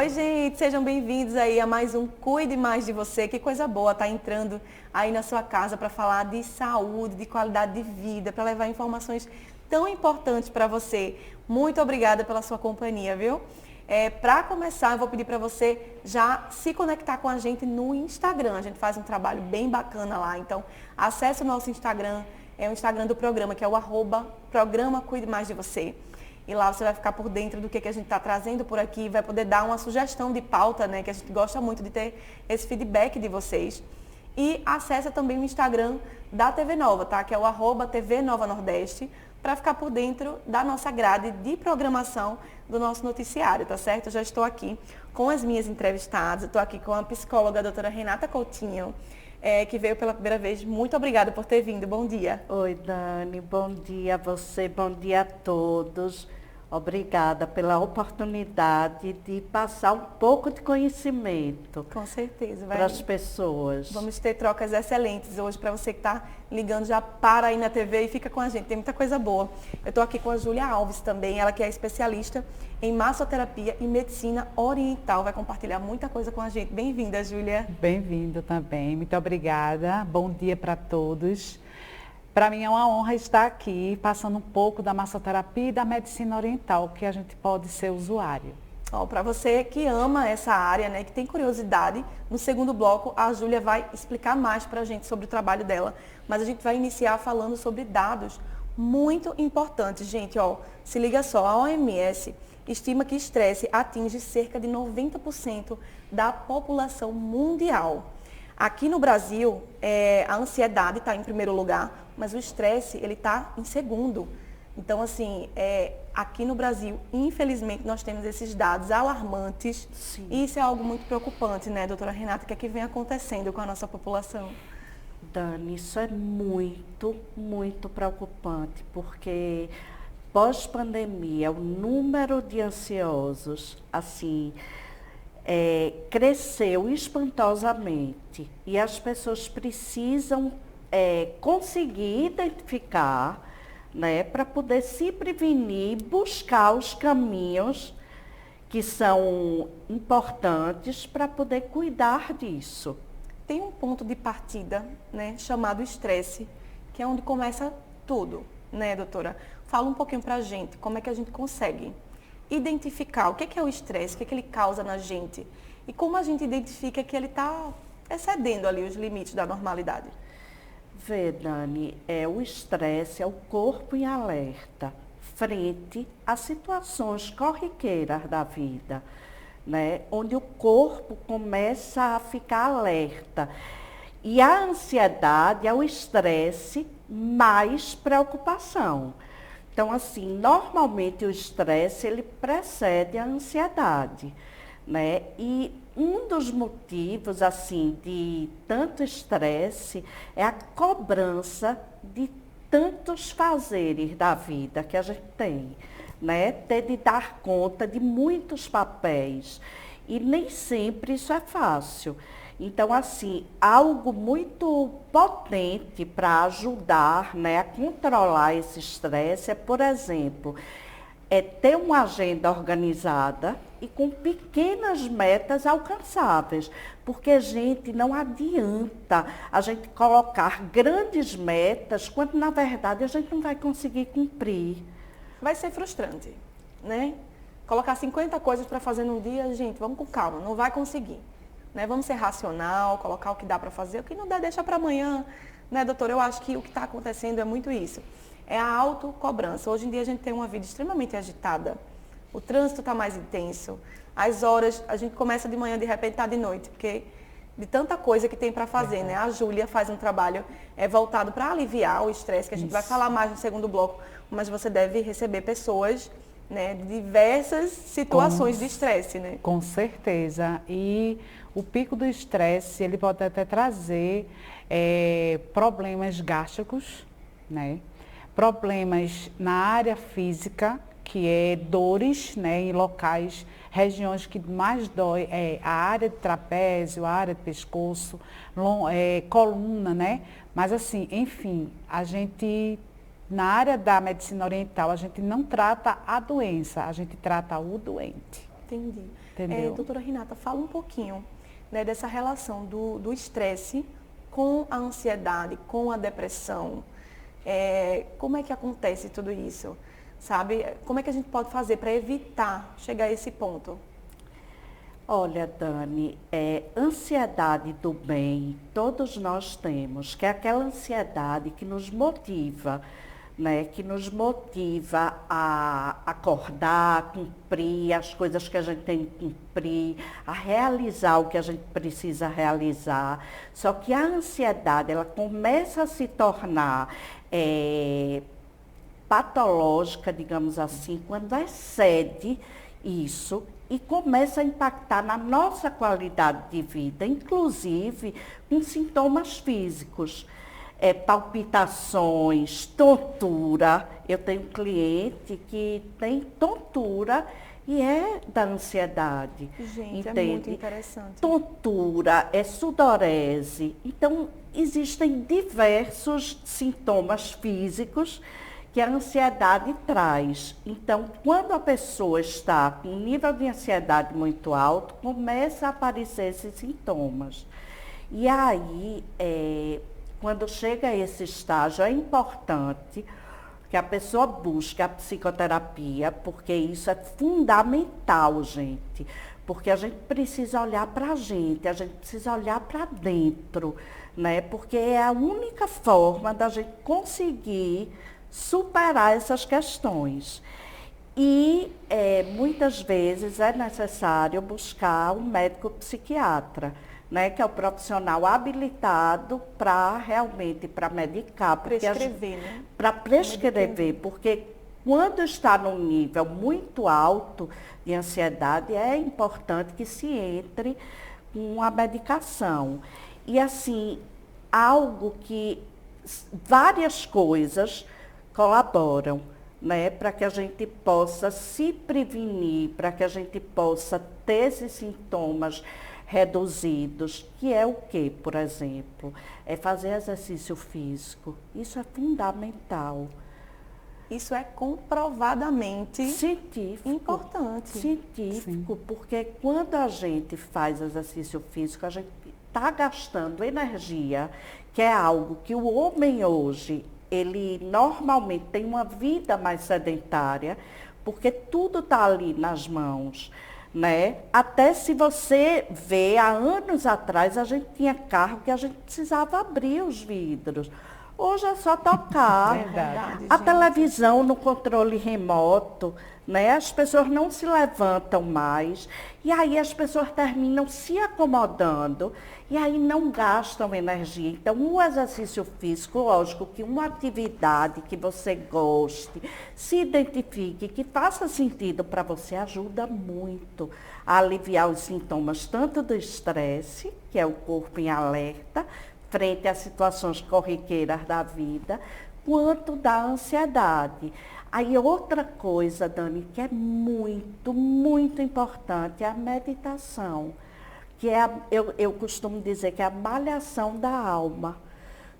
Oi, gente, sejam bem-vindos aí a mais um Cuide Mais de Você. Que coisa boa tá entrando aí na sua casa para falar de saúde, de qualidade de vida, para levar informações tão importantes para você. Muito obrigada pela sua companhia, viu? Para começar, eu vou pedir para você já se conectar com a gente no Instagram. A gente faz um trabalho bem bacana lá. Então, acesse o nosso Instagram, é o Instagram do programa, que é o @programa Cuide Mais de Você. E lá você vai ficar por dentro do que a gente está trazendo por aqui, vai poder dar uma sugestão de pauta, né? Que a gente gosta muito de ter esse feedback de vocês. E acessa também o Instagram da TV Nova, tá? Que é o @TV Nova Nordeste, para ficar por dentro da nossa grade de programação do nosso noticiário, tá certo? Eu já estou aqui com as minhas entrevistadas, estou aqui com a psicóloga, a doutora Renata Coutinho, que veio pela primeira vez. Muito obrigada por ter vindo. Bom dia. Oi, Dani. Bom dia a você, bom dia a todos. Obrigada pela oportunidade de passar um pouco de conhecimento Com certeza. para as pessoas. Vamos ter trocas excelentes hoje para você que está ligando, já para aí na TV e fica com a gente. Tem muita coisa boa. Eu estou aqui com a Júlia Alves também, ela que é especialista em massoterapia e medicina oriental. Vai compartilhar muita coisa com a gente. Bem-vinda, Júlia. Bem-vindo também. Muito obrigada. Bom dia para todos. Para mim é uma honra estar aqui passando um pouco da massoterapia e da medicina oriental, que a gente pode ser usuário. Para você que ama essa área, né, que tem curiosidade, no segundo bloco a Júlia vai explicar mais para a gente sobre o trabalho dela, mas a gente vai iniciar falando sobre dados muito importantes. Gente, se liga só, a OMS estima que estresse atinge cerca de 90% da população mundial. Aqui no Brasil, a ansiedade está em primeiro lugar, mas o estresse ele está em segundo. Então, assim, aqui no Brasil, infelizmente, nós temos esses dados alarmantes. Sim. E isso é algo muito preocupante, né, doutora Renata? O que é que vem acontecendo com a nossa população? Dani, isso é muito, muito preocupante, porque pós-pandemia, o número de ansiosos, assim, cresceu espantosamente. E as pessoas precisam conseguir identificar, né, para poder se prevenir, buscar os caminhos que são importantes para poder cuidar disso. Tem um ponto de partida, né, chamado estresse, que é onde começa tudo, né, doutora? Fala um pouquinho para a gente, como é que a gente consegue identificar o que é o estresse, o que ele causa na gente e como a gente identifica que ele está excedendo ali os limites da normalidade. Vê, Dani, o estresse é o corpo em alerta frente a situações corriqueiras da vida, né? Onde o corpo começa a ficar alerta. E a ansiedade é o estresse mais preocupação. Então, assim, normalmente o estresse, ele precede a ansiedade, né? E um dos motivos, assim, de tanto estresse é a cobrança de tantos fazeres da vida que a gente tem, né? Ter de dar conta de muitos papéis. E nem sempre isso é fácil. Então, assim, algo muito potente para ajudar, né, a controlar esse estresse é, por exemplo, ter uma agenda organizada e com pequenas metas alcançáveis. Porque, gente, não adianta a gente colocar grandes metas quando, na verdade, a gente não vai conseguir cumprir. Vai ser frustrante, né? Colocar 50 coisas para fazer num dia, gente, vamos com calma, não vai conseguir. Né? Vamos ser racional, colocar o que dá para fazer, o que não dá, deixa para amanhã. Né, doutora? Eu acho que o que está acontecendo é muito isso. É a autocobrança. Hoje em dia a gente tem uma vida extremamente agitada. O trânsito está mais intenso. As horas, a gente começa de manhã, de repente está de noite, porque de tanta coisa que tem para fazer, né? A Júlia faz um trabalho voltado para aliviar o estresse, que a gente vai falar mais no segundo bloco, mas você deve receber pessoas, né, de diversas situações de estresse, né? Com certeza. E o pico do estresse, ele pode até trazer problemas gástricos, né? Problemas na área física, que é dores, né, em locais, regiões que mais dói, a área de trapézio, a área de pescoço, coluna, né? Mas assim, enfim, a gente, na área da medicina oriental, a gente não trata a doença, a gente trata o doente. Entendi. Entendeu? Doutora Renata, fala um pouquinho, né, dessa relação do estresse com a ansiedade, com a depressão. Como é que acontece tudo isso? Sabe? Como é que a gente pode fazer para evitar chegar a esse ponto? Olha, Dani, ansiedade do bem, todos nós temos, que é aquela ansiedade que nos motiva, né? Que nos motiva a acordar, a cumprir as coisas que a gente tem que cumprir, a realizar o que a gente precisa realizar. Só que a ansiedade, ela começa a se tornar patológica, digamos assim, quando excede isso e começa a impactar na nossa qualidade de vida, inclusive com sintomas físicos, palpitações, tontura. Eu tenho um cliente que tem tontura e é da ansiedade. Gente, entende? é muito interessante. Tontura, sudorese. Então, existem diversos sintomas físicos que a ansiedade traz. Então, quando a pessoa está com um nível de ansiedade muito alto, começa a aparecer esses sintomas. E aí, quando chega a esse estágio, é importante que a pessoa busque a psicoterapia, porque isso é fundamental, gente. Porque a gente precisa olhar para a gente precisa olhar para dentro, né? Porque é a única forma da gente conseguir superar essas questões. E muitas vezes é necessário buscar um médico psiquiatra, né, que é o profissional habilitado para realmente medicar. Prescrever, né? Para prescrever, porque quando está num nível muito alto de ansiedade, é importante que se entre com a medicação. E assim, várias coisas colaboram, né, para que a gente possa se prevenir, para que a gente possa ter esses sintomas reduzidos, que é o quê, por exemplo? É fazer exercício físico. Isso é fundamental. Isso é comprovadamente Científico. importante. Científico, sim. Porque quando a gente faz exercício físico, a gente está gastando energia, que é algo que o homem hoje, ele normalmente tem uma vida mais sedentária, porque tudo está ali nas mãos, né? Até se você vê, há anos atrás, a gente tinha carro que a gente precisava abrir os vidros. Hoje é só tocar. Verdade, a gente. televisão no controle remoto, né? As pessoas não se levantam mais. E aí as pessoas terminam se acomodando e aí não gastam energia. Então, o exercício físico, lógico que uma atividade que você goste, se identifique, que faça sentido para você, ajuda muito a aliviar os sintomas tanto do estresse, que é o corpo em alerta, frente às situações corriqueiras da vida, quanto da ansiedade. Aí outra coisa, Dani, que é muito, muito importante, é a meditação, que eu costumo dizer que é a malhação da alma,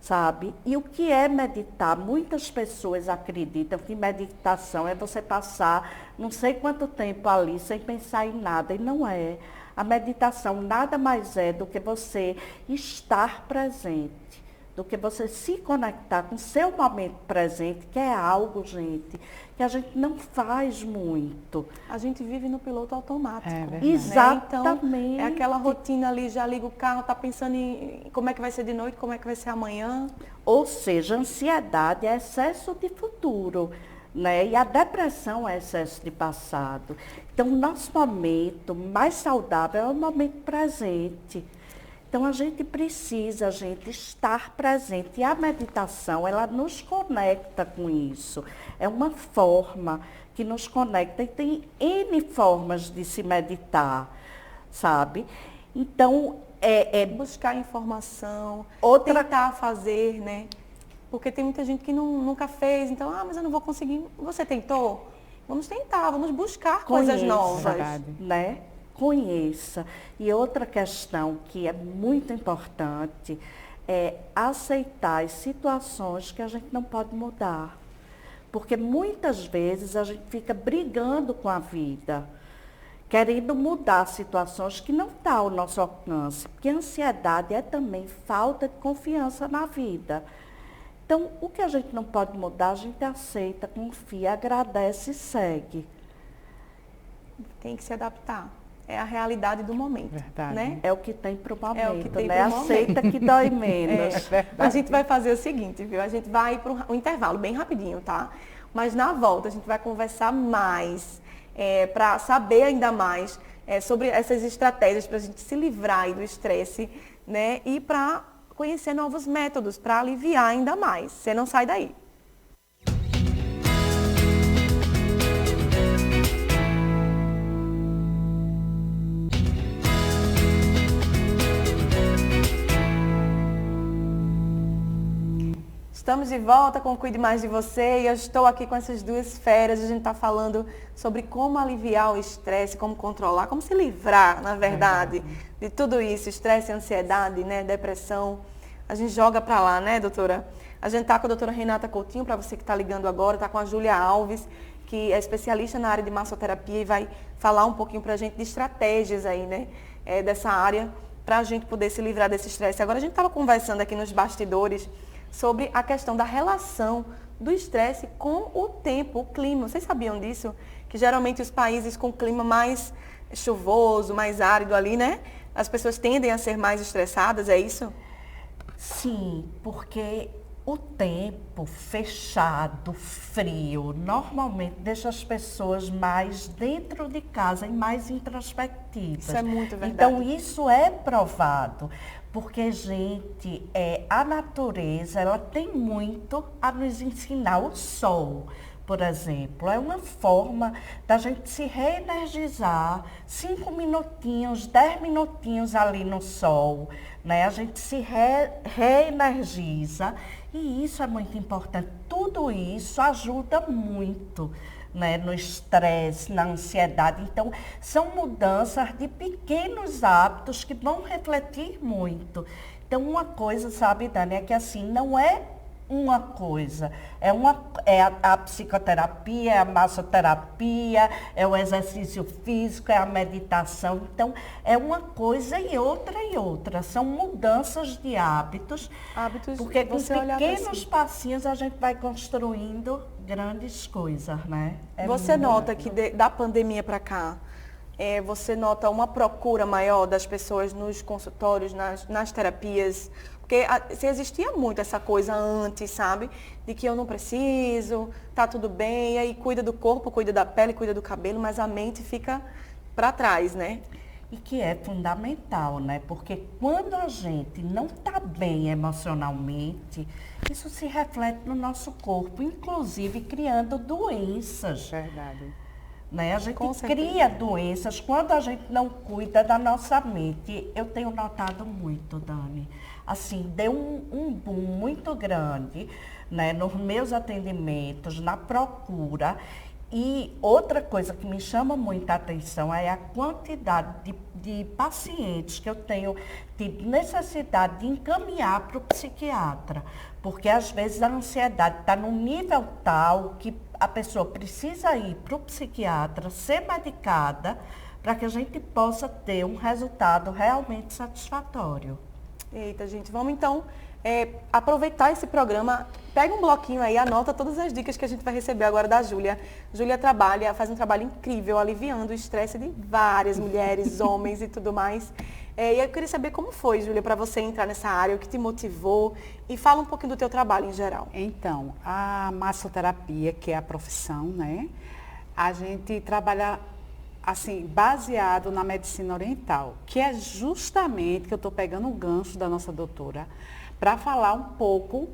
sabe? E o que é meditar? Muitas pessoas acreditam que meditação é você passar não sei quanto tempo ali sem pensar em nada, e não é. A meditação nada mais é do que você estar presente, do que você se conectar com o seu momento presente, que é algo, gente, que a gente não faz muito. A gente vive no piloto automático. É verdade. Né? Exatamente. Então, é aquela rotina ali, já liga o carro, tá pensando em como é que vai ser de noite, como é que vai ser amanhã. Ou seja, ansiedade é excesso de futuro, né? E a depressão é excesso de passado. Então, o nosso momento mais saudável é o momento presente. Então, a gente precisa, estar presente. E a meditação, ela nos conecta com isso. É uma forma que nos conecta. E tem N formas de se meditar, sabe? Então, buscar informação, Outra- tentar fazer, né? Porque tem muita gente que nunca fez, então, mas eu não vou conseguir. Você tentou? Vamos tentar, vamos buscar coisas Conheça, novas. Verdade. né? Conheça. E outra questão que é muito importante é aceitar as situações que a gente não pode mudar. Porque muitas vezes a gente fica brigando com a vida, querendo mudar situações que não estão ao nosso alcance, porque a ansiedade é também falta de confiança na vida. Então, o que a gente não pode mudar, a gente aceita, confia, agradece e segue. Tem que se adaptar. É a realidade do momento. Verdade. Né? É o que tem para o momento, É o que tem né? pro Aceita que dói menos. A gente vai fazer o seguinte, viu? A gente vai para um intervalo bem rapidinho, tá? Mas na volta a gente vai conversar mais, para saber ainda mais sobre essas estratégias para a gente se livrar aí do estresse, né? E para conhecer novos métodos para aliviar ainda mais. Você não sai daí. Estamos de volta com o Cuide Mais de Você e eu estou aqui com essas duas feras. A gente está falando sobre como aliviar o estresse, como controlar, como se livrar, na verdade, de tudo isso, estresse, ansiedade, né, depressão. A gente joga para lá, né, doutora? A gente está com a doutora Renata Coutinho, para você que está ligando agora, está com a Júlia Alves, que é especialista na área de massoterapia e vai falar um pouquinho para a gente de estratégias aí, né, dessa área, para a gente poder se livrar desse estresse. Agora, a gente estava conversando aqui nos bastidores sobre a questão da relação do estresse com o tempo, o clima. Vocês sabiam disso? Que geralmente os países com clima mais chuvoso, mais árido ali, né? As pessoas tendem a ser mais estressadas, é isso? Sim, porque o tempo fechado, frio, normalmente deixa as pessoas mais dentro de casa e mais introspectivas. Isso é muito verdade. Então, isso é provado. Porque, gente, a natureza, ela tem muito a nos ensinar. O sol, por exemplo, é uma forma da gente se reenergizar, 5 minutinhos, 10 minutinhos ali no sol, né? A gente se reenergiza e isso é muito importante. Tudo isso ajuda muito, né, no estresse, na ansiedade. Então, são mudanças de pequenos hábitos que vão refletir muito. Então, uma coisa, sabe, Dani, é que assim, não é uma coisa. É a psicoterapia, é a massoterapia, é o exercício físico, é a meditação. Então, é uma coisa e outra. São mudanças de hábitos. Porque com pequenos passinhos a gente vai construindo grandes coisas, né? Você nota que da pandemia para cá, você nota uma procura maior das pessoas nos consultórios, nas terapias? Porque se existia muito essa coisa antes, sabe? De que eu não preciso, tá tudo bem, e aí cuida do corpo, cuida da pele, cuida do cabelo, mas a mente fica para trás, né? E que é fundamental, né? Porque quando a gente não está bem emocionalmente, isso se reflete no nosso corpo, inclusive criando doenças. Verdade. Né? A gente cria doenças quando a gente não cuida da nossa mente. Eu tenho notado muito, Dani. Assim, deu um boom muito grande, né, nos meus atendimentos, na procura. E outra coisa que me chama muita atenção é a quantidade de pacientes que eu tenho tido necessidade de encaminhar para o psiquiatra. Porque às vezes a ansiedade está num nível tal que a pessoa precisa ir para o psiquiatra, ser medicada, para que a gente possa ter um resultado realmente satisfatório. Eita, gente, vamos então aproveitar esse programa. Pega um bloquinho aí, anota todas as dicas que a gente vai receber agora da Júlia. Júlia faz um trabalho incrível, aliviando o estresse de várias mulheres, homens e tudo mais. E eu queria saber como foi, Júlia, para você entrar nessa área, o que te motivou, e fala um pouquinho do teu trabalho em geral. Então, a massoterapia, que é a profissão, né? A gente trabalha assim, baseado na medicina oriental, que é justamente que eu estou pegando o gancho da nossa doutora, para falar um pouco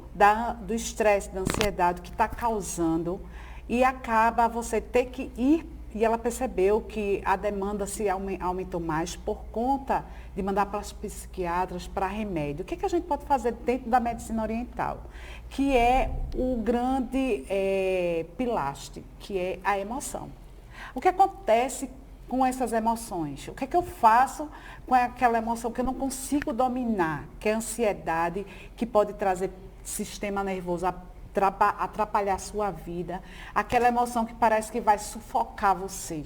do estresse, da ansiedade que está causando, e acaba você ter que ir, e ela percebeu que a demanda se aumentou mais por conta de mandar para os psiquiatras para remédio. O que a gente pode fazer dentro da medicina oriental? Que é o grande pilastre, que é a emoção. O que acontece com essas emoções? O que eu faço com aquela emoção que eu não consigo dominar, que é a ansiedade, que pode trazer sistema nervoso, atrapalhar a sua vida, aquela emoção que parece que vai sufocar você.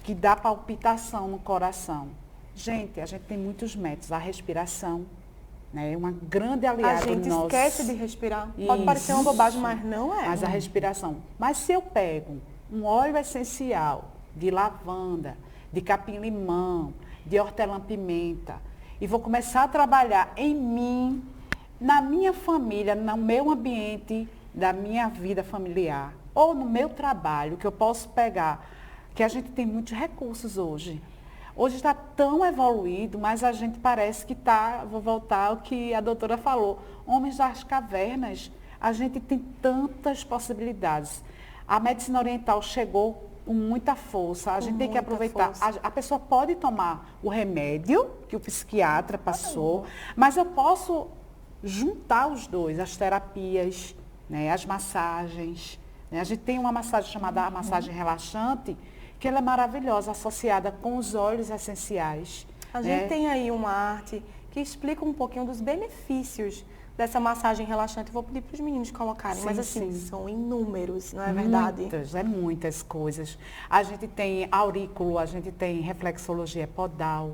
que dá palpitação no coração. Gente, a gente tem muitos métodos. A respiração, né, é uma grande aliada A gente nosso. esquece de respirar. Pode Isso. parecer uma bobagem, mas não é. Mas a respiração. Mas se eu pego um óleo essencial de lavanda, de capim-limão, de hortelã-pimenta, e vou começar a trabalhar em mim, na minha família, no meu ambiente da minha vida familiar, ou no meu trabalho, que eu posso pegar, que a gente tem muitos recursos hoje. Hoje está tão evoluído, mas a gente parece que está, vou voltar ao que a doutora falou, homens das cavernas, a gente tem tantas possibilidades. A medicina oriental chegou com muita força, a gente tem que aproveitar. A pessoa pode tomar o remédio que o psiquiatra passou, mas eu posso juntar os dois, as terapias, né, as massagens. Né? A gente tem uma massagem chamada massagem relaxante, que ela é maravilhosa, associada com os óleos essenciais. A gente tem aí uma arte que explica um pouquinho dos benefícios dessa massagem relaxante. Eu vou pedir para os meninos colocarem, Sim, mas assim, sim. são inúmeros, não é verdade? Muitas coisas. A gente tem aurículo, a gente tem reflexologia podal.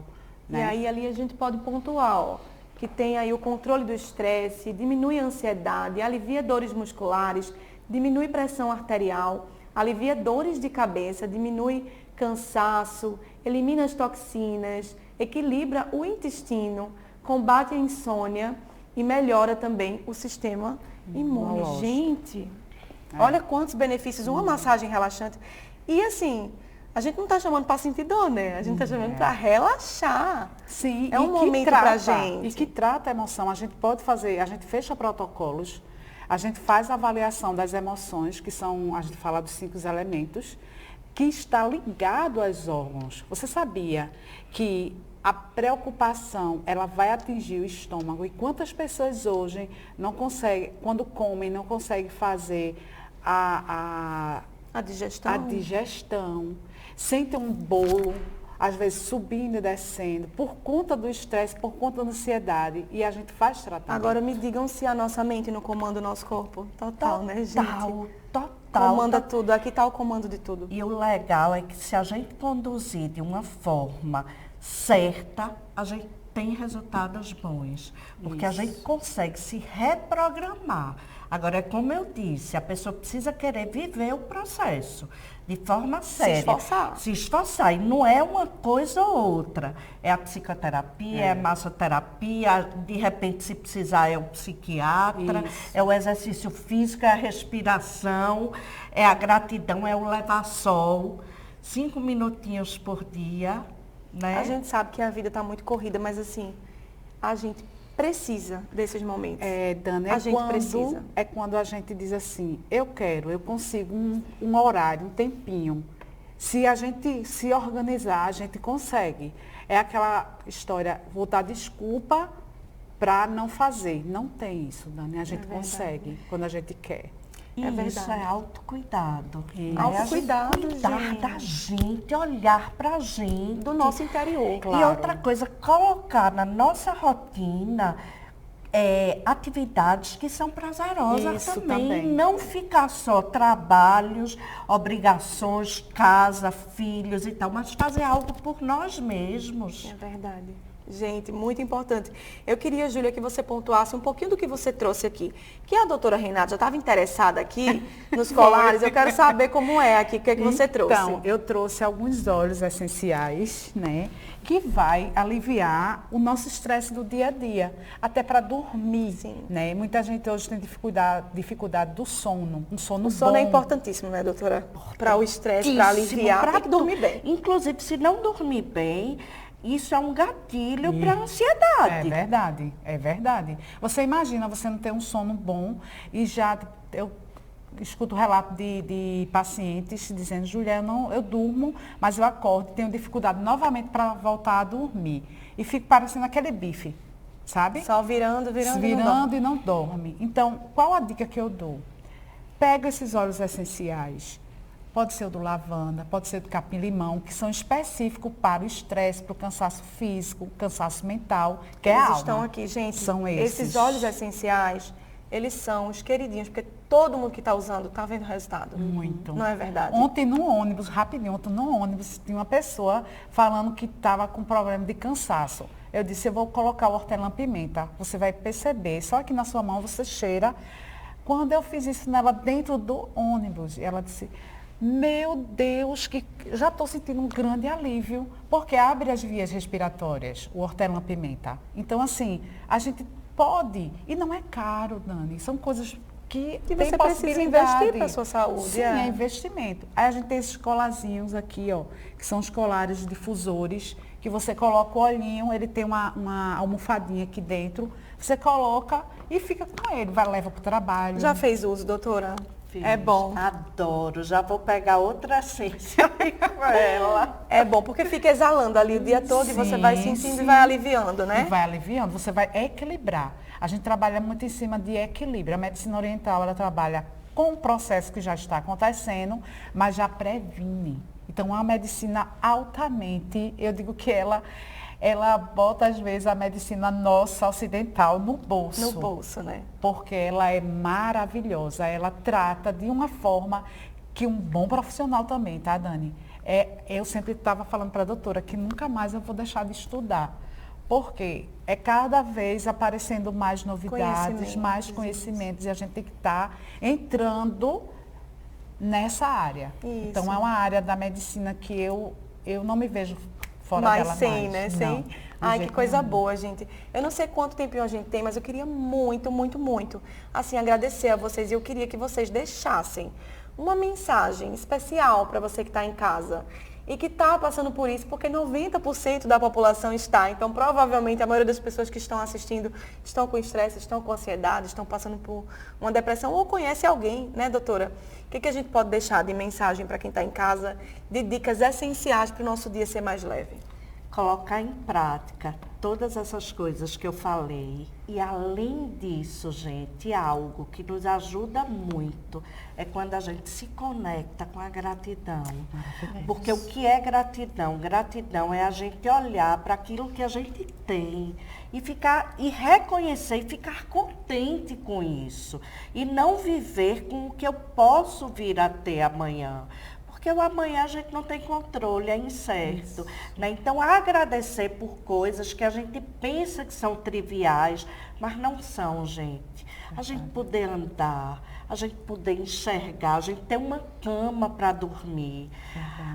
E aí ali a gente pode pontuar, ó, que tem aí o controle do estresse, diminui a ansiedade, alivia dores musculares, diminui pressão arterial, alivia dores de cabeça, diminui cansaço, elimina as toxinas, equilibra o intestino, combate a insônia e melhora também o sistema imune. Lógico. Gente, olha quantos benefícios, uma massagem relaxante. E assim, a gente não está chamando para sentir dor, né? A gente está chamando para relaxar. Sim, é um momento para a gente. E que trata a emoção. A gente pode fazer, a gente fecha protocolos, a gente faz a avaliação das emoções, que são, a gente fala dos 5 elementos, que está ligado aos órgãos. Você sabia que a preocupação, ela vai atingir o estômago? E quantas pessoas hoje não conseguem, quando comem, não conseguem fazer a digestão, sentem um bolo, às vezes subindo e descendo, por conta do estresse, por conta da ansiedade, e a gente faz tratamento. Agora me digam se a nossa mente não comanda o nosso corpo. Total, né, gente? Total. Comanda tudo, aqui está o comando de tudo. E o legal é que se a gente conduzir de uma forma certa, a gente tem resultados bons. Porque a gente consegue se reprogramar. Agora, como eu disse, a pessoa precisa querer viver o processo de forma séria. Se esforçar. Se esforçar. E não é uma coisa ou outra. É a psicoterapia, é a massoterapia, de repente, se precisar, é o psiquiatra, é o exercício físico, é a respiração, é a gratidão, é o levar sol. 5 minutinhos por dia, né? A gente sabe que a vida está muito corrida, mas assim, a gente precisa desses momentos. Dana, a gente precisa. É quando a gente diz assim, eu consigo um horário, um tempinho. Se a gente se organizar, a gente consegue. É aquela história, vou dar desculpa para não fazer. Não tem isso, Dani. A gente consegue quando a gente quer. Isso é autocuidado. Autocuidado, cuidar gente. da gente, olhar pra gente. Do nosso interior. E outra coisa, colocar na nossa rotina atividades que são prazerosas Isso também. Não ficar só trabalhos, obrigações, casa, filhos e tal, mas fazer algo por nós mesmos. É verdade. Gente, muito importante. Eu queria, Júlia, que você pontuasse um pouquinho do que você trouxe aqui. Que a doutora Renata já estava interessada aqui nos colares. Eu quero saber como é aqui, o que é que você trouxe. Então, eu trouxe alguns óleos essenciais, né? Que vai aliviar o nosso estresse do dia a dia. Até para dormir, né? Muita gente hoje tem dificuldade do sono. Um sono bom. O sono é importantíssimo, né, doutora? Para o estresse, para aliviar, tem que dormir bem. Inclusive, se não dormir bem, isso é um gatilho para a ansiedade. É verdade, é verdade. Você imagina você não ter um sono bom e já eu escuto relato de pacientes dizendo, Julia, eu durmo, mas eu acordo, tenho dificuldade novamente para voltar a dormir. E fico parecendo aquele bife, sabe? Só virando e não dorme. Então, qual a dica que eu dou? Pega esses óleos essenciais. Pode ser o do lavanda, pode ser do capim-limão, que são específicos para o estresse, para o cansaço físico, cansaço mental, que é a alma. Estão aqui, gente. São esses. Esses óleos essenciais eles são os queridinhos, porque todo mundo que está usando está vendo o resultado. Muito. Não é verdade? Ontem no ônibus, rapidinho, ontem no ônibus, tinha uma pessoa falando que estava com problema de cansaço. Eu disse, eu vou colocar o hortelã-pimenta, você vai perceber, só que na sua mão você cheira. Quando eu fiz isso nela dentro do ônibus, ela disse, meu Deus, que já estou sentindo um grande alívio, porque abre as vias respiratórias, o hortelã-pimenta. Então, assim, a gente pode, e não é caro, Dani, são coisas que E tem você precisa investir para a sua saúde. Sim, é investimento. Aí a gente tem esses colarzinhos aqui, ó, que são os colares difusores, que você coloca o olhinho, ele tem uma almofadinha aqui dentro, você coloca e fica com ele, leva para o trabalho. Já fez uso, doutora? Fiz. É bom. Adoro. Já vou pegar outra essência com ela. É bom, porque fica exalando ali o dia todo e você vai sentindo e vai aliviando, né? E vai aliviando, você vai equilibrar. A gente trabalha muito em cima de equilíbrio. A medicina oriental, ela trabalha com o processo que já está acontecendo, mas já previne. Então, é uma medicina altamente, eu digo que ela bota, às vezes, a medicina nossa ocidental no bolso. No bolso, né? Porque ela é maravilhosa. Ela trata de uma forma que um bom profissional também, tá, Dani? Eu sempre estava falando para a doutora que nunca mais eu vou deixar de estudar. Porque é cada vez aparecendo mais novidades, mais conhecimentos, e a gente tem que estar entrando nessa área. Isso. Então, é uma área da medicina que eu não me vejo fora dela mais. Né? Não, Sem. de Ai, que jeito coisa nenhum. boa, gente. Eu não sei quanto tempinho a gente tem, mas eu queria muito, muito, muito, assim, agradecer a vocês. E eu queria que vocês deixassem uma mensagem especial para você que está em casa e que está passando por isso, porque 90% da população está. Então, provavelmente, a maioria das pessoas que estão assistindo estão com estresse, estão com ansiedade, estão passando por uma depressão ou conhece alguém, né, doutora? O que a gente pode deixar de mensagem para quem está em casa, de dicas essenciais para o nosso dia ser mais leve? Colocar em prática todas essas coisas que eu falei. E além disso, gente, algo que nos ajuda muito é quando a gente se conecta com a gratidão. Porque o que é gratidão? Gratidão é a gente olhar para aquilo que a gente tem e reconhecer e ficar contente com isso. E não viver com o que eu posso vir a ter amanhã. Porque o amanhã a gente não tem controle, é incerto. Né? Então, agradecer por coisas que a gente pensa que são triviais, mas não são, gente. A gente poder andar, a gente poder enxergar, a gente ter uma cama para dormir,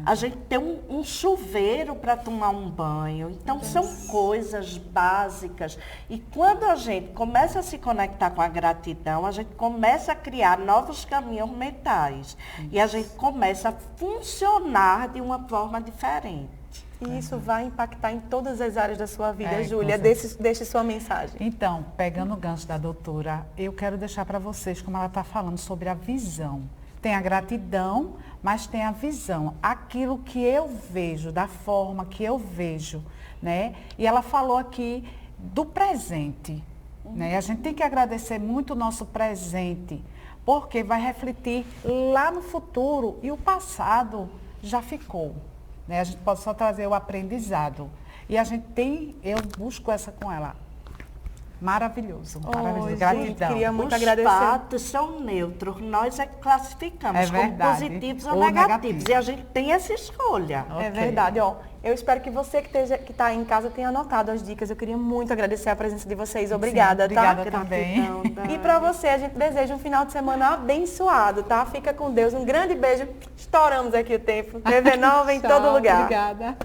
a gente ter um chuveiro para tomar um banho. Então, são coisas básicas. E quando a gente começa a se conectar com a gratidão, a gente começa a criar novos caminhos mentais. E a gente começa a funcionar de uma forma diferente. E isso vai impactar em todas as áreas da sua vida, Júlia. Com Deixe sua mensagem. Então, pegando o gancho da doutora, eu quero deixar para vocês, como ela está falando, sobre a visão. Tem a gratidão, mas tem a visão. Aquilo que eu vejo, da forma que eu vejo, né? E ela falou aqui do presente, né? A gente tem que agradecer muito o nosso presente, porque vai refletir lá no futuro e o passado já ficou. Né? A gente pode só trazer o aprendizado. E a gente tem, eu busco essa com ela. Maravilhoso, maravilhoso. Gente, Gratidão. queria muito Os agradecer. fatos são neutros, nós é que classificamos É como verdade. positivos Ou ou negativos. negativos. E a gente tem essa escolha. É Ok. verdade, ó. Eu espero que você que está em casa tenha anotado as dicas. Eu queria muito agradecer a presença de vocês. Obrigada, Sim, tá? obrigada também. Gratidão, Dani. E para você, a gente deseja um final de semana abençoado, tá? Fica com Deus. Um grande beijo. Estouramos aqui o tempo. TV Nova em todo Tchau, lugar. Obrigada.